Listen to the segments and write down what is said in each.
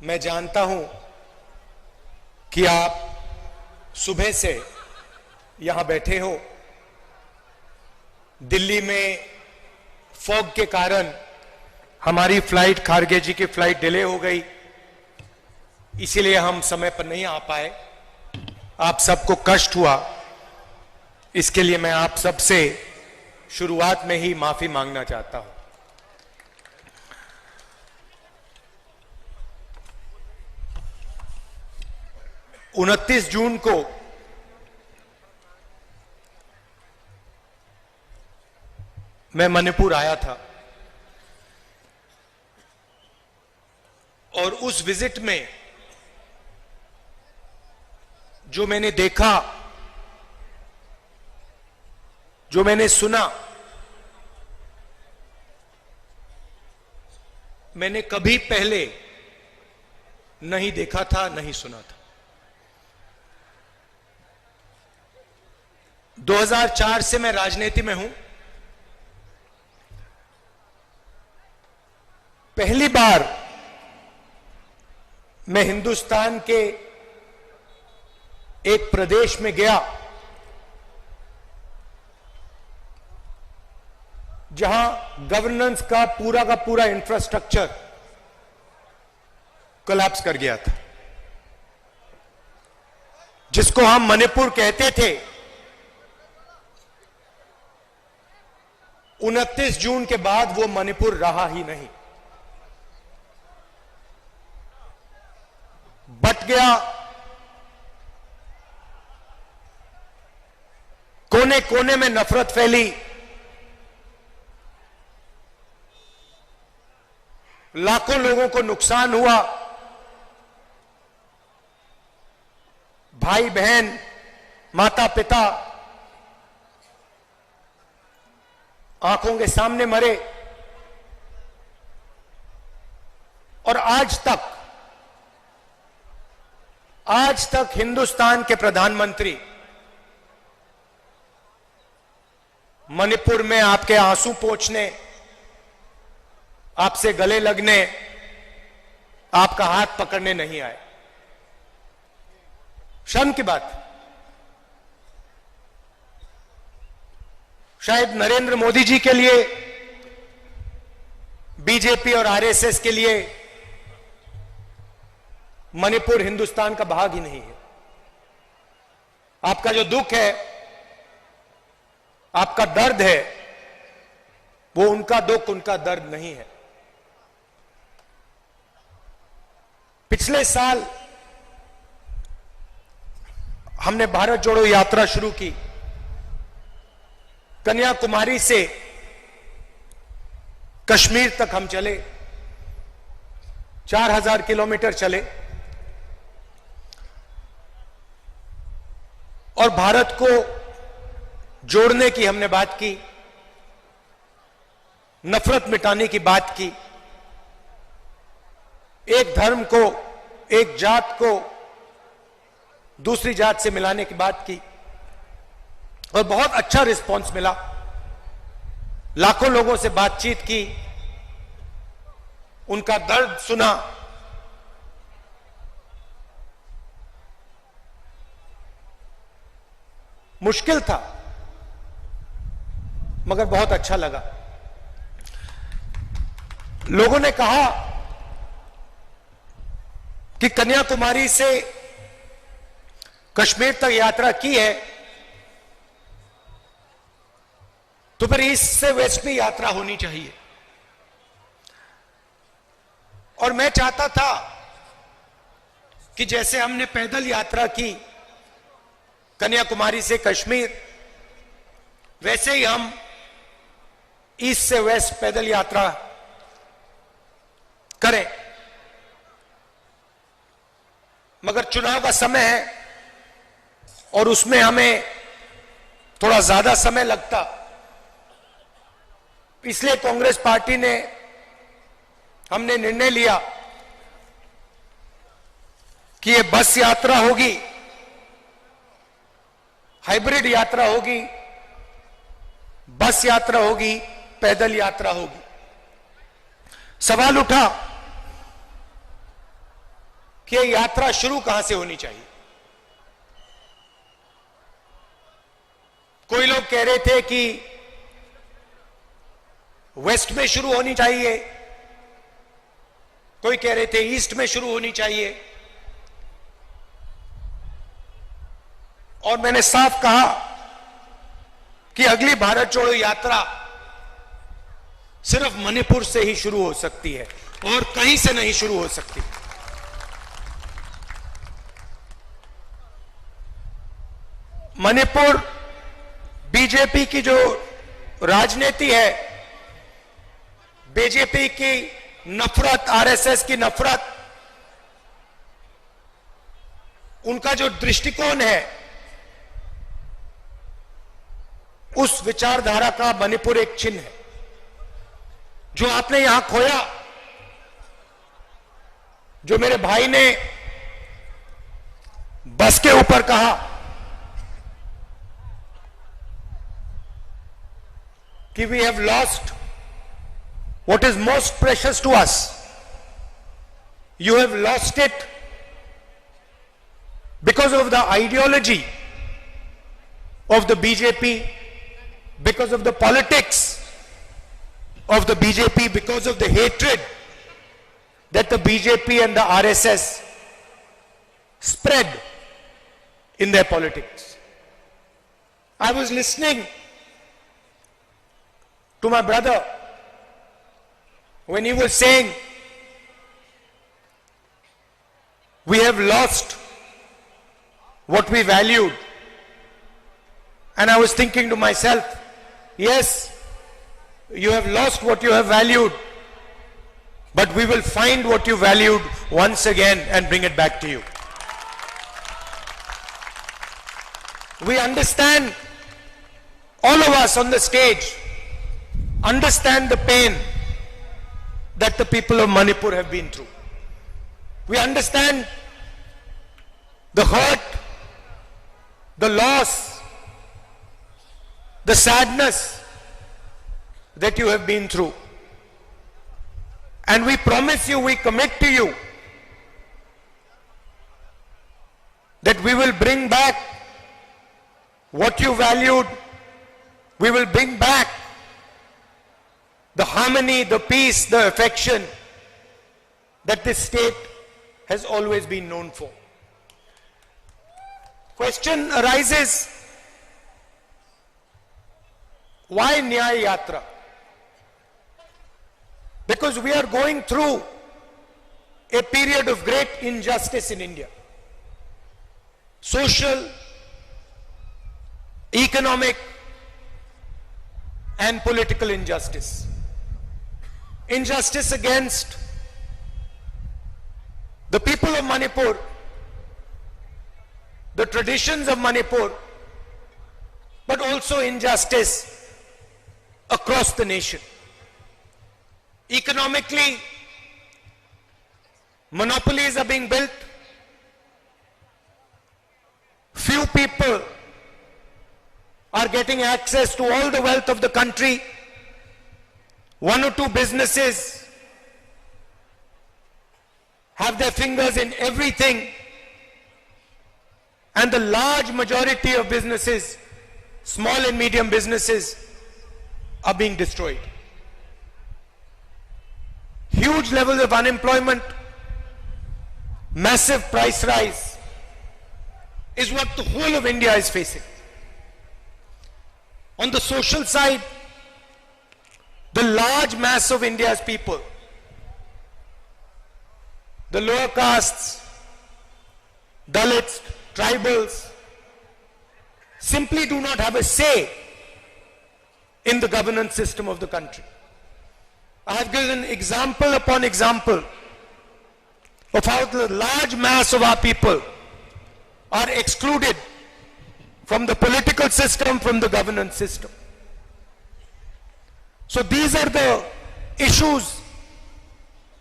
मैं जानता हूं कि आप सुबह से यहां बैठे हो। दिल्ली में फॉग के कारण हमारी फ्लाइट, खारगे जी की फ्लाइट डिले हो गई, इसीलिए हम समय पर नहीं आ पाए। आप सबको कष्ट हुआ, इसके लिए मैं आप सबसे शुरुआत में ही माफी मांगना चाहता हूं। उनतीस जून को मैं मणिपुर आया था और उस विजिट में जो मैंने देखा, जो मैंने सुना, मैंने कभी पहले नहीं देखा था, नहीं सुना था। 2004 से मैं राजनीति में हूं। पहली बार मैं हिंदुस्तान के एक प्रदेश में गया जहां गवर्नेंस का पूरा इंफ्रास्ट्रक्चर कोलैप्स कर गया था, जिसको हम मणिपुर कहते थे। 29 जून के बाद वो मणिपुर रहा ही नहीं, बट गया। कोने कोने में नफरत फैली, लाखों लोगों को नुकसान हुआ। भाई बहन, माता पिता आंखों के सामने मरे। और आज तक हिंदुस्तान के प्रधानमंत्री मणिपुर में आपके आंसू पोंछने, आपसे गले लगने, आपका हाथ पकड़ने नहीं आए। शर्म की बात। शायद नरेंद्र मोदी जी के लिए, बीजेपी और आरएसएस के लिए मणिपुर हिंदुस्तान का भाग ही नहीं है। आपका जो दुख है, आपका दर्द है, वो उनका दुख, उनका दर्द नहीं है। पिछले साल हमने भारत जोड़ो यात्रा शुरू की। कन्याकुमारी से कश्मीर तक हम चले, 4000 किलोमीटर चले और भारत को जोड़ने की हमने बात की, नफरत मिटाने की बात की, एक धर्म को, एक जात को दूसरी जात से मिलाने की बात की और बहुत अच्छा रिस्पांस मिला। लाखों लोगों से बातचीत की, उनका दर्द सुना। मुश्किल था मगर बहुत अच्छा लगा। लोगों ने कहा कि कन्याकुमारी से कश्मीर तक यात्रा की है तो फिर ईस्ट से वेस्ट में यात्रा होनी चाहिए। और मैं चाहता था कि जैसे हमने पैदल यात्रा की कन्याकुमारी से कश्मीर, वैसे ही हम ईस्ट से वेस्ट पैदल यात्रा करें। मगर चुनाव का समय है और उसमें हमें थोड़ा ज्यादा समय लगता, इसलिए कांग्रेस पार्टी ने, हमने निर्णय लिया कि ये बस यात्रा होगी, हाइब्रिड यात्रा होगी, बस यात्रा होगी, पैदल यात्रा होगी। सवाल उठा कि ये यात्रा शुरू कहां से होनी चाहिए। कोई लोग कह रहे थे कि वेस्ट में शुरू होनी चाहिए, कोई कह रहे थे ईस्ट में शुरू होनी चाहिए, और मैंने साफ कहा कि अगली भारत जोड़ो यात्रा सिर्फ मणिपुर से ही शुरू हो सकती है और कहीं से नहीं शुरू हो सकती। मणिपुर बीजेपी की जो राजनीति है, बीजेपी की नफरत, आरएसएस की नफरत, उनका जो दृष्टिकोण है, उस विचारधारा का मणिपुर एक चिन्ह है। जो आपने यहां खोया, जो मेरे भाई ने बस के ऊपर कहा कि we have lost what is most precious to us. You have lost it because of the ideology of the BJP, because of the politics of the BJP, because of the hatred that the BJP and the RSS spread in their politics. I was listening to my brother when he was saying we have lost what we valued, and I was thinking to myself, yes, you have lost what you have valued, but we will find what you valued once again and bring it back to you. We understand, all of us on the stage understand the pain that the people of Manipur have been through. We understand the hurt, the loss, the sadness that you have been through. And we promise you, we commit to you that we will bring back what you valued. We will bring back the harmony, the peace, the affection that this state has always been known for. Question arises, why Nyaya Yatra? Because we are going through a period of great injustice in India. Social, economic, and political injustice. Injustice against the people of Manipur, the traditions of Manipur, but also injustice across the nation. Economically, monopolies are being built. Few people are getting access to all the wealth of the country. One or two businesses have their fingers in everything, and the large majority of businesses, small and medium businesses, are being destroyed. Huge levels of unemployment, massive price rise is what the whole of India is facing. On the social side, the large mass of India's people, the lower castes, Dalits, tribals, simply do not have a say in the governance system of the country. I have given example upon example of how the large mass of our people are excluded from the political system, from the governance system. So these are the issues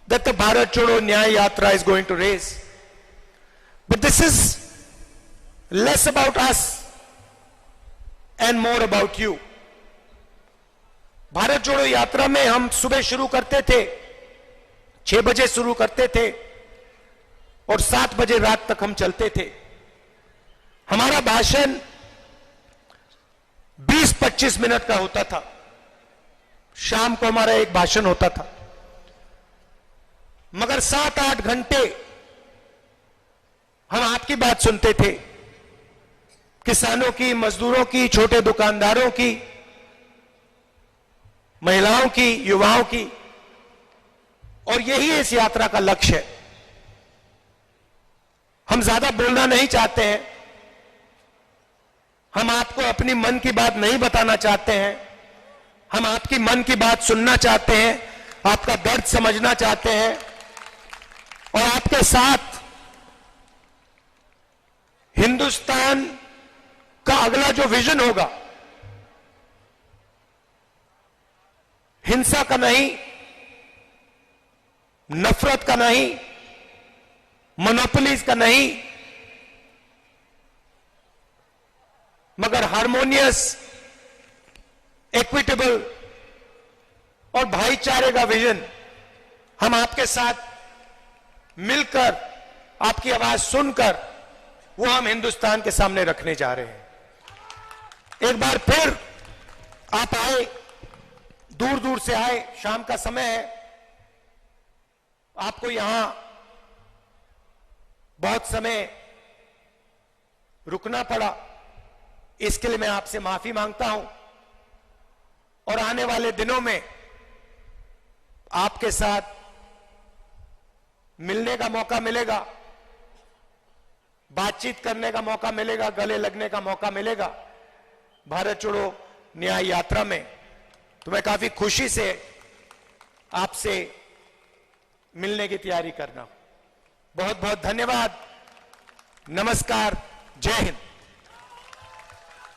that the Bharat Chodo Nyaya Yatra is going to raise. But this is less about us and more about you. Bharat जोड़ो यात्रा में हम सुबह शुरू करते थे, 6 बजे शुरू करते थे, और 7 बजे रात तक हम चलते थे। हमारा भाषण 20-25 मिनट का होता था। शाम को हमारा एक भाषण होता था, मगर 7-8 घंटे हम आपकी बात सुनते थे, किसानों की, मजदूरों की, छोटे दुकानदारों की, महिलाओं की, युवाओं की। और यही इस यात्रा का लक्ष्य है। हम ज्यादा बोलना नहीं चाहते हैं, हम आपको अपनी मन की बात नहीं बताना चाहते हैं, हम आपकी मन की बात सुनना चाहते हैं, आपका दर्द समझना चाहते हैं और आपके साथ हिंदुस्तान का अगला जो विजन होगा, हिंसा का नहीं, नफरत का नहीं, मोनोपोलीज का नहीं, मगर हार्मोनियस, इक्विटेबल और भाईचारे का विजन हम आपके साथ मिलकर, आपकी आवाज सुनकर, वो हम हिंदुस्तान के सामने रखने जा रहे हैं। एक बार फिर आप आए, दूर दूर से आए, शाम का समय है, आपको यहां बहुत समय रुकना पड़ा, इसके लिए मैं आपसे माफी मांगता हूं। और आने वाले दिनों में आपके साथ मिलने का मौका मिलेगा, बातचीत करने का मौका मिलेगा, गले लगने का मौका मिलेगा भारत छोड़ो न्याय यात्रा में। तो मैं काफी खुशी से आपसे मिलने की तैयारी करना। बहुत बहुत धन्यवाद। नमस्कार। जय हिंद।